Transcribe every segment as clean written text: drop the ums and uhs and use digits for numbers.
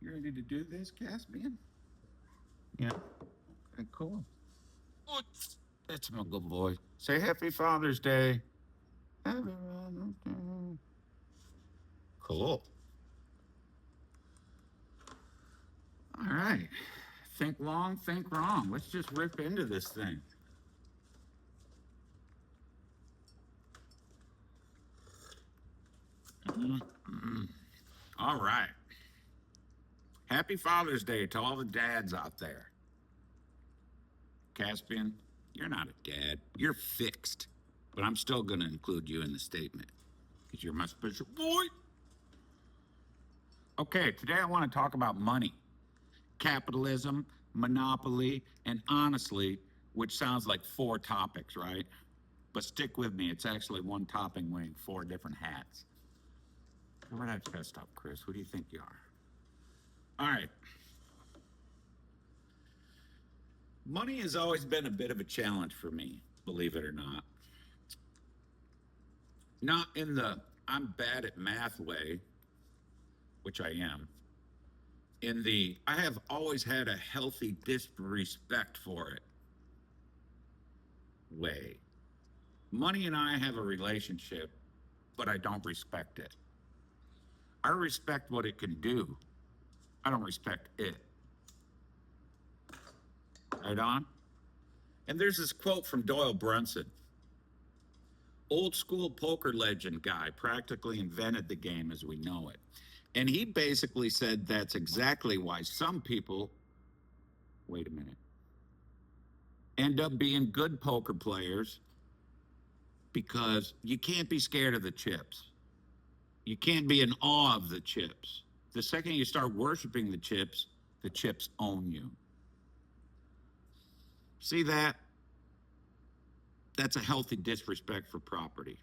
You ready to do this, Caspian? Yeah. Okay, cool. That's my good boy. Say Happy Father's Day. Happy Father's Day. Cool. All right. Think long, think wrong. Let's just rip into this thing. All right. Happy Father's Day to all the dads out there. Caspian, you're not a dad. You're fixed. But I'm still going to include you in the statement because you're my special boy. Okay, today I want to talk about money, capitalism, monopoly, and honestly, which sounds like four topics, right? But stick with me, it's actually one topic wearing four different hats. Cover that chest up, Chris. Who do you think you are? All right. Money has always been a bit of a challenge for me, believe it or not. Not in the I'm bad at math way, which I am. In the I have always had a healthy disrespect for it way. Money and I have a relationship, but I don't respect it. I respect what it can do. I don't respect it. Right on? And there's this quote from Doyle Brunson. Old school poker legend guy practically invented the game as we know it. And he basically said that's exactly why some people, wait a minute, end up being good poker players because you can't be scared of the chips. You can't be in awe of the chips. The second you start worshiping the chips own you. See that? That's a healthy disrespect for property.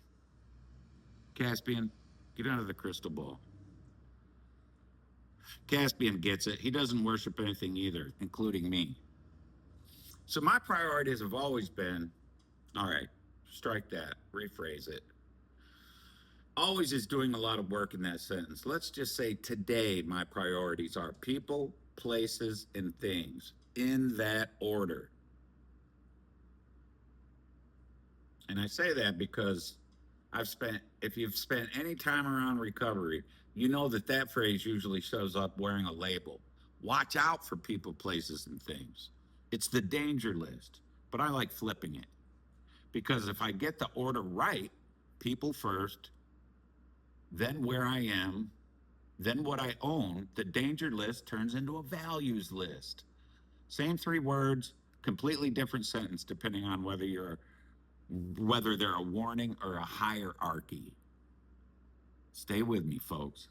Caspian, get out of the crystal ball. Caspian gets it. He doesn't worship anything either, including me. So my priorities have always been, all right, strike that, rephrase it. Always is doing a lot of work in that sentence. Let's just say today my priorities are people, places, and things in that order. And I say that because if you've spent any time around recovery, you know that phrase usually shows up wearing a label. Watch out for people, places, and things. It's the danger list, but I like flipping it because if I get the order right, people first, then where I am, then what I own, the danger list turns into a values list. Same three words, completely different sentence depending on whether they're a warning or a hierarchy. Stay with me, folks.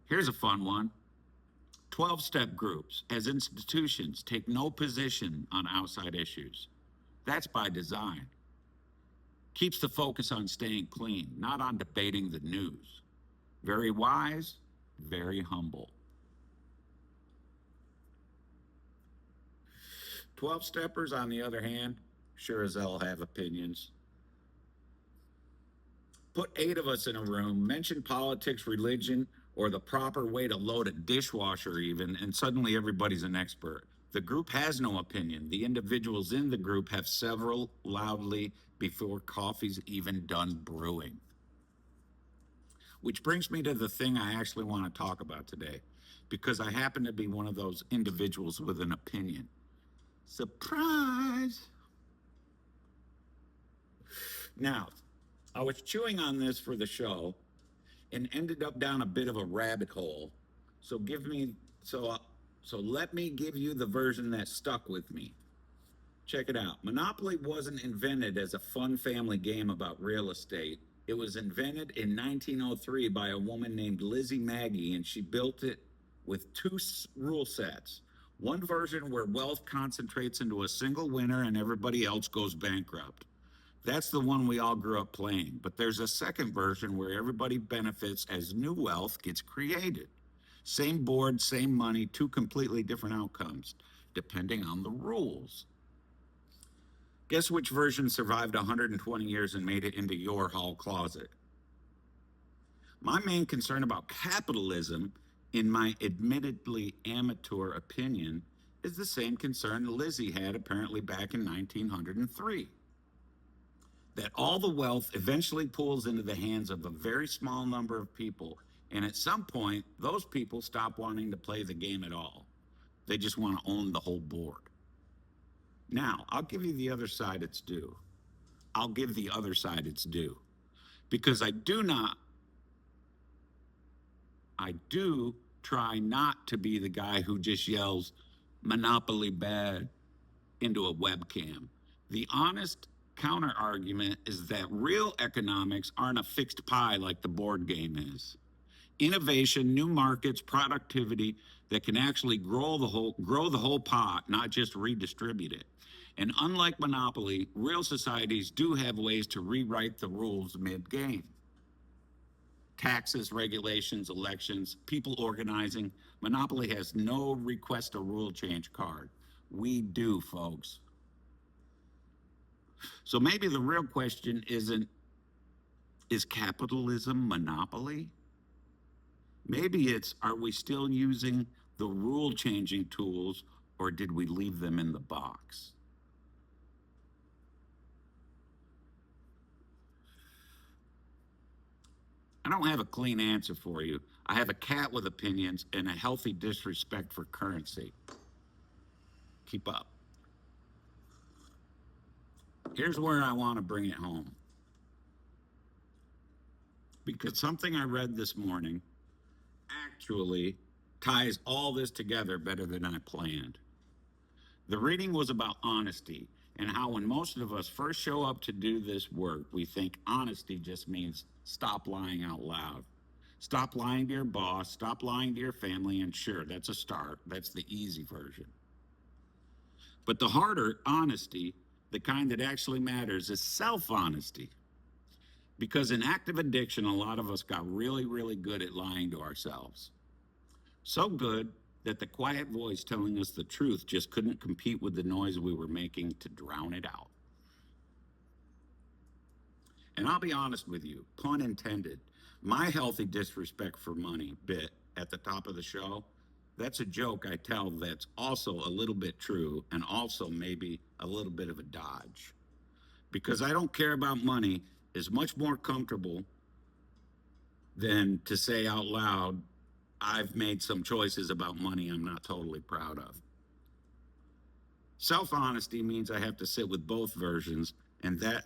Here's a fun one. 12-step groups as institutions take no position on outside issues. That's by design. Keeps the focus on staying clean, not on debating the news. Very wise, very humble. 12-steppers, on the other hand, sure as hell have opinions. Put 8 of us in a room, mention politics, religion, or the proper way to load a dishwasher even, and suddenly everybody's an expert. The group has no opinion. The individuals in the group have several loudly before coffee's even done brewing. Which brings me to the thing I actually want to talk about today, because I happen to be one of those individuals with an opinion. Surprise! Now, I was chewing on this for the show and ended up down a bit of a rabbit hole. So let me give you the version that stuck with me. Check it out. Monopoly wasn't invented as a fun family game about real estate. It was invented in 1903 by a woman named Lizzie Maggie, and she built it with 2 rule sets. One version where wealth concentrates into a single winner and everybody else goes bankrupt. That's the one we all grew up playing. But there's a second version where everybody benefits as new wealth gets created. Same board, same money, 2 completely different outcomes, depending on the rules. Guess which version survived 120 years and made it into your hall closet? My main concern about capitalism, in my admittedly amateur opinion, is the same concern Lizzie had apparently back in 1903, that all the wealth eventually pulls into the hands of a very small number of people. And at some point, those people stop wanting to play the game at all. They just want to own the whole board. Now, I'll give you the other side its due. I'll give the other side its due. Because I do try not to be the guy who just yells monopoly bad into a webcam. The honest counter argument is that real economics aren't a fixed pie like the board game is. Innovation, new markets, productivity that can actually grow the whole pot, not just redistribute it. And unlike monopoly, real societies do have ways to rewrite the rules mid-game. Taxes, regulations, elections, people organizing. Monopoly has no request a rule change card. We do, folks. So maybe the real question isn't, is capitalism monopoly? Maybe it's, are we still using the rule changing tools, or did we leave them in the box? I don't have a clean answer for you. I have a cat with opinions and a healthy disrespect for currency. Keep up. Here's where I want to bring it home. Because something I read this morning actually ties all this together better than I planned. The reading was about honesty and how when most of us first show up to do this work, we think honesty just means stop lying out loud. Stop lying to your boss, stop lying to your family, and sure, that's a start. That's the easy version. But the harder honesty, the kind that actually matters, is self-honesty. Because in active addiction, a lot of us got really, really good at lying to ourselves. So good that the quiet voice telling us the truth just couldn't compete with the noise we were making to drown it out. And I'll be honest with you, pun intended, my healthy disrespect for money bit at the top of the show, that's a joke I tell that's also a little bit true and also maybe a little bit of a dodge. Because I don't care about money is much more comfortable than to say out loud, I've made some choices about money I'm not totally proud of. Self-honesty means I have to sit with both versions, and that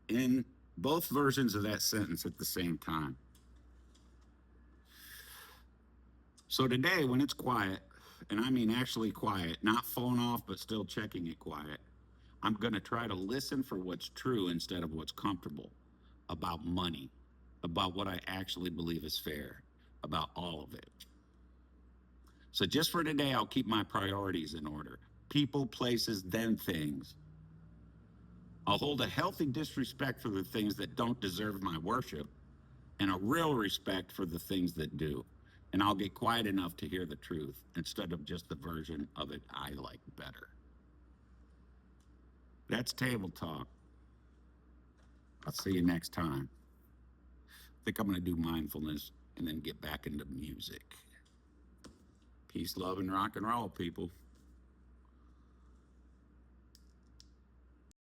in both versions of that sentence at the same time. So today, when it's quiet, and I mean actually quiet, not phone off, but still checking it quiet, I'm going to try to listen for what's true instead of what's comfortable about money, about what I actually believe is fair, about all of it. So just for today, I'll keep my priorities in order. People, places, then things. I'll hold a healthy disrespect for the things that don't deserve my worship and a real respect for the things that do. And I'll get quiet enough to hear the truth instead of just the version of it I like better. That's table talk. I'll see you next time. I think I'm going to do mindfulness and then get back into music. Peace, love, and rock and roll, people.